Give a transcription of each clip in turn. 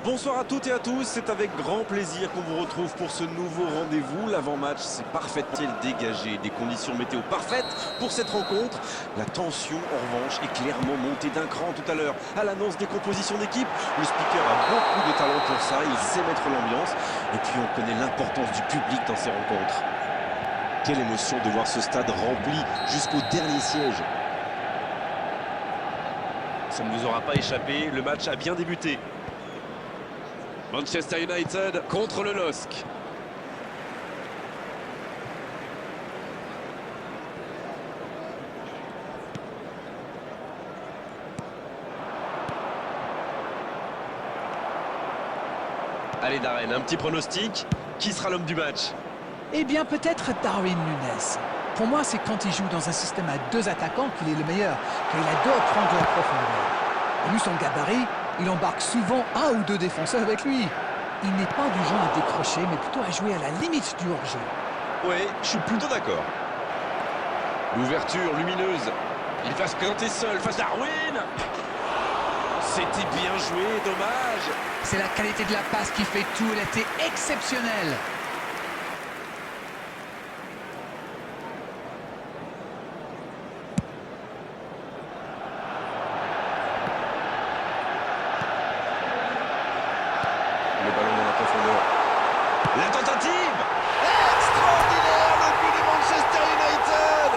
Bonsoir à toutes et à tous, c'est avec grand plaisir qu'on vous retrouve pour ce nouveau rendez-vous. L'avant-match s'est parfaitement dégagé, des conditions météo parfaites pour cette rencontre. La tension, en revanche, est clairement montée d'un cran tout à l'heure. À l'annonce des compositions d'équipe, le speaker a beaucoup de talent pour ça, il sait mettre l'ambiance. Et puis on connaît l'importance du public dans ces rencontres. Quelle émotion de voir ce stade rempli jusqu'au dernier siège. Ça ne vous aura pas échappé, le match a bien débuté. Manchester United contre le LOSC. Allez Darren, un petit pronostic. Qui sera l'homme du match? Eh bien peut-être Darwin Núñez. Pour moi, c'est quand il joue dans un système à deux attaquants qu'il est le meilleur, car il adore prendre de la profondeur. Et vu son gabarit, il embarque souvent un ou deux défenseurs avec lui. Il n'est pas du genre à décrocher, mais plutôt à jouer à la limite du hors-jeu. Oui, je suis plutôt d'accord. L'ouverture lumineuse. Il va se présenter seul face à Darwin. C'était bien joué, dommage. C'est la qualité de la passe qui fait tout, elle était exceptionnelle. Le ballon dans la profondeur. La tentative extraordinaire, le but de Manchester United.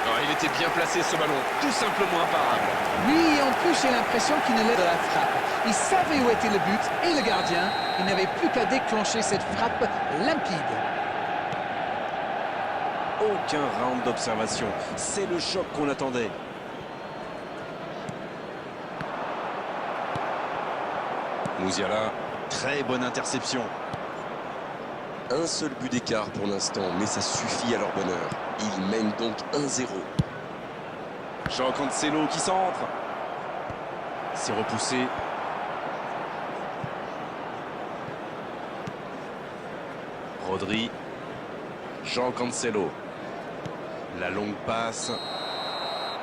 Oh, il était bien placé ce ballon, tout simplement imparable. Oui, et en plus j'ai l'impression qu'il ne l'aide de la frappe. Il savait où était le but et le gardien. Il n'avait plus qu'à déclencher cette frappe limpide. Aucun round d'observation, c'est le choc qu'on attendait. Musiala, très bonne interception. Un seul but d'écart pour l'instant, mais ça suffit à leur bonheur. Ils mènent donc 1-0. Jean Cancelo qui centre. C'est repoussé. Rodri. Jean Cancelo. La longue passe.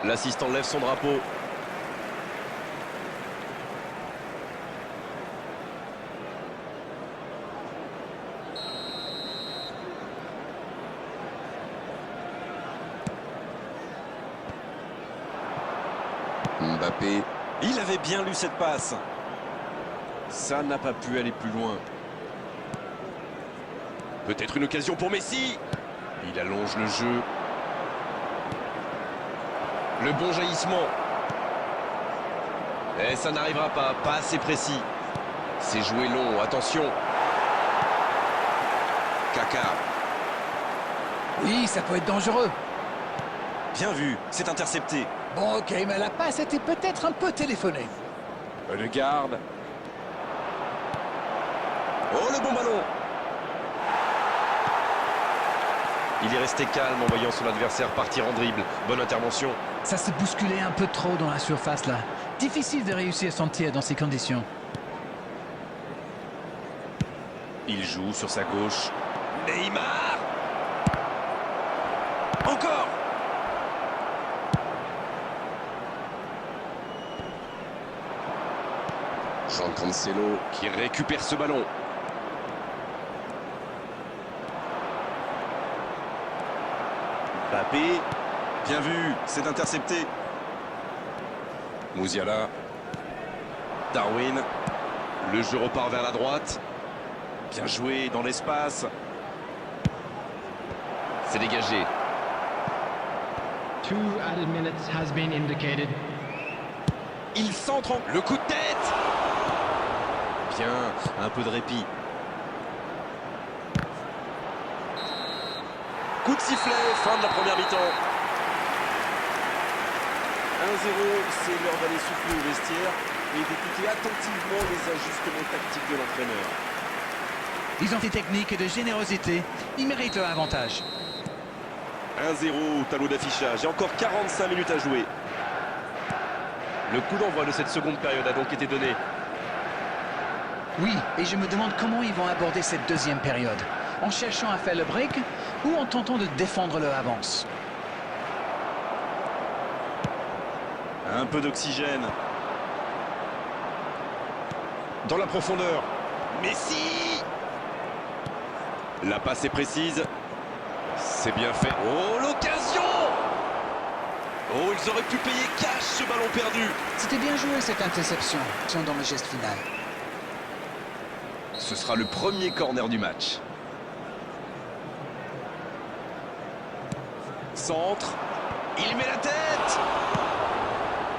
L'assistant lève son drapeau. Mbappé, il avait bien lu cette passe. Ça n'a pas pu aller plus loin. Peut-être une occasion pour Messi. Il allonge le jeu. Le bon jaillissement. Et ça n'arrivera pas, pas assez précis. C'est joué long, attention. Kaka. Oui, ça peut être dangereux. Bien vu, c'est intercepté. Bon, ok, mais la passe était peut-être un peu téléphonée. Le garde. Oh, le bon ballon. Il est resté calme en voyant son adversaire partir en dribble. Bonne intervention. Ça se bousculait un peu trop dans la surface là. Difficile de réussir son tir dans ces conditions. Il joue sur sa gauche. Neymar. Encore. Jean Cancelo qui récupère ce ballon. Mbappé, bien vu, c'est intercepté. Musiala. Darwin. Le jeu repart vers la droite. Bien joué dans l'espace. C'est dégagé. 2 added minutes has been indicated. Il centre le coup de tête. Bien, un peu de répit. Coup de sifflet, fin de la première mi-temps. 1-0, c'est l'heure d'aller souffler au vestiaire et d'écouter attentivement les ajustements tactiques de l'entraîneur. Ils ont des techniques et de générosité. Ils méritent leur avantage. 1-0 au tableau d'affichage et encore 45 minutes à jouer. Le coup d'envoi de cette seconde période a donc été donné. Oui, et je me demande comment ils vont aborder cette deuxième période. En cherchant à faire le break ou en tentant de défendre leur avance. Un peu d'oxygène. Dans la profondeur. Messi! La passe est précise. C'est bien fait. Oh, l'occasion! Oh, ils auraient pu payer cash ce ballon perdu. C'était bien joué cette interception dans le geste final. Ce sera le premier corner du match. Centre. Il met la tête.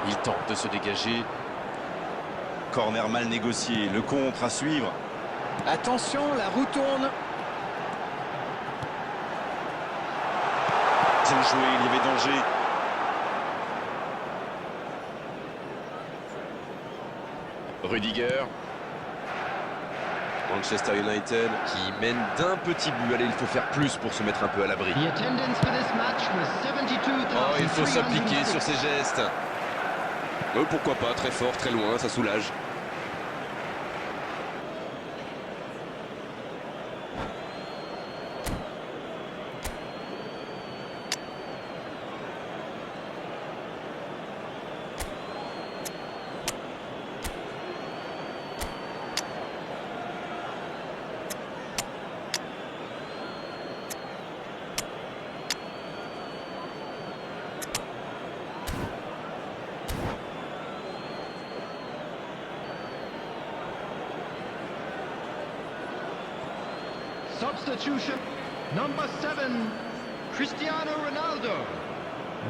Il tente de se dégager. Corner mal négocié. Le contre à suivre. Attention, la roue tourne. Bien joué, il y avait danger. Rudiger. Manchester United qui mène d'un petit but. Allez, il faut faire plus pour se mettre un peu à l'abri. The attendance for this match was 72,360. Oh, il faut s'appliquer sur ces gestes. Pourquoi pas, très fort, très loin, ça soulage. Substitution. Number 7, Cristiano Ronaldo.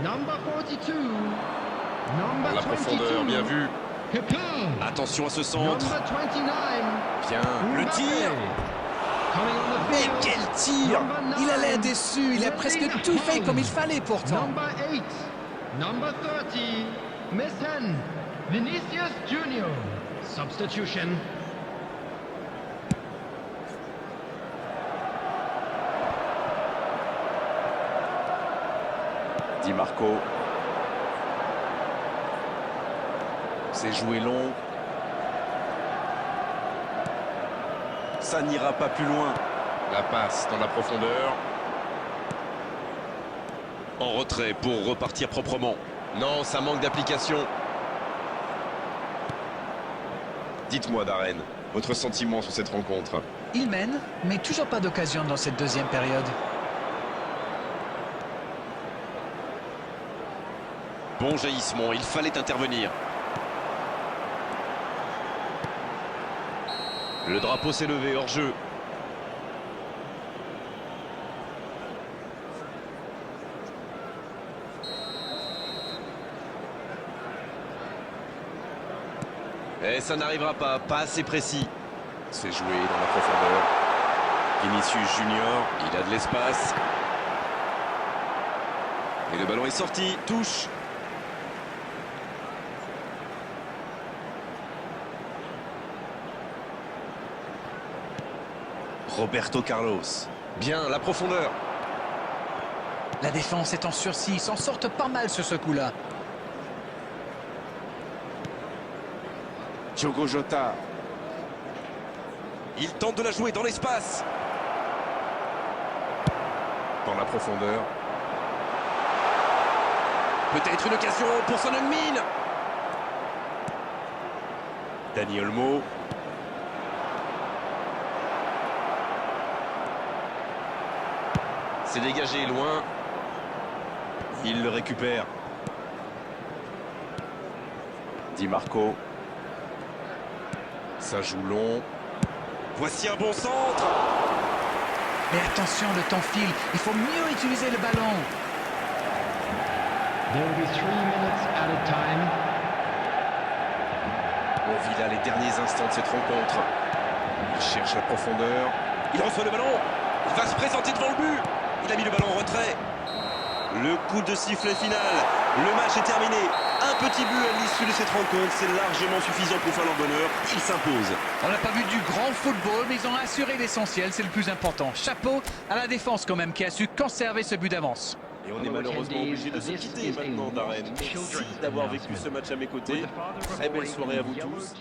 Number 42, number La profondeur, 22, bien vu. Pepe. Attention à ce centre. Number 29, Bien, le Mbappé. tir. Coming on the Mais field. quel tir! Number Il a l'air 9, déçu, il a presque Erling tout fait Haaland. comme il fallait pourtant. Number 8, number 30, Messi, Vinicius Junior. Substitution. Di Marco. C'est joué long. Ça n'ira pas plus loin. La passe dans la profondeur. En retrait pour repartir proprement. Non, ça manque d'application. Dites-moi, Darren, votre sentiment sur cette rencontre. Il mène, mais toujours pas d'occasion dans cette deuxième période. Bon jaillissement, il fallait intervenir. Le drapeau s'est levé hors jeu. Et ça n'arrivera pas assez précis. C'est joué dans la profondeur. Vinicius Junior, il a de l'espace. Et le ballon est sorti, touche. Roberto Carlos. Bien, la profondeur. La défense est en sursis, ils s'en sortent pas mal sur ce coup-là. Diogo Jota. Il tente de la jouer dans l'espace. Dans la profondeur. Peut-être une occasion pour Son Heung-min. Dani Olmo. C'est dégagé loin. Il le récupère. Di Marco. Ça joue long. Voici un bon centre. Mais attention, le temps file, il faut mieux utiliser le ballon. There will be 3 minutes added time. On vit là les derniers instants de cette rencontre. Il cherche la profondeur. Il reçoit le ballon. Il va se présenter devant le but. Il a mis le ballon en retrait. Le coup de sifflet final. Le match est terminé. Un petit but à l'issue de cette rencontre. C'est largement suffisant pour faire leur bonheur. Ils s'imposent. On n'a pas vu du grand football, mais ils ont assuré l'essentiel, c'est le plus important. Chapeau à la défense quand même, qui a su conserver ce but d'avance. Et on est malheureusement obligé de se quitter maintenant, Darren. Merci d'avoir vécu ce match à mes côtés. Très belle soirée à vous tous.